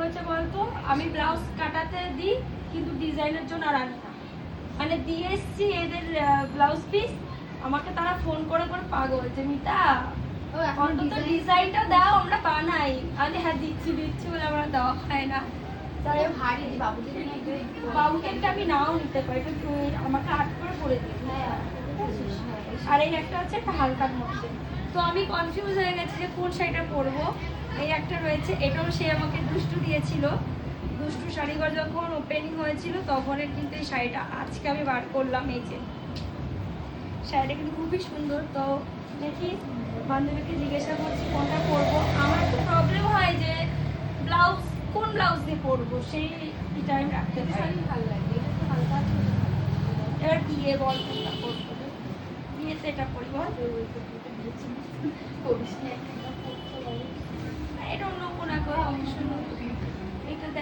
হচ্ছে বলতো, আমি ব্লাউজ কাটাতে দিই কিন্তু ডিজাইনের জন্য আর আনি না। মানে দিয়ে এসছি এদের ব্লাউজ পিস, আমাকে তারা ফোন করে করে পাগল যে মিতা অন্তত ডিজাইনটা দাও, আমরা বানাই। আমি হ্যাঁ দিচ্ছি দিচ্ছি বলে আমরা দেওয়া হয় না। তাই ভারী বাবুকে আমি নাও নিতে পারি, কিন্তু আমাকে আট করে পরে দিই। আর এই একটা হচ্ছে একটা হালকার মধ্যে। তো আমি কনফিউজ হয়ে গেছি যে কোন শাড়িটা পরবো। এই একটা রয়েছে, এটাও সে আমাকে দুষ্টু দিয়েছিল। দুষ্টু শাড়িঘর যখন ওপেনিং হয়েছিল তখনের কিন্তু এই শাড়িটা আজকে আমি বার করলাম। এই যে শাড়িটা কিন্তু খুবই সুন্দর। তো দেখি বান্ধবীকে জিজ্ঞাসা করছি কোনটা পরবো। আমার একটু প্রবলেম হয় যে ব্লাউজ কোন ব্লাউজ দিয়ে পরবো, সেই টাইম রাখতে পারি। ভালো লাগে, এটা তো হালকা এবার বিয়ে বল কোনটা পরবো, বিয়েতে এটা পরি বল। করিস না, একটা পড়তে পারি। এটা অন্য কোনো একটা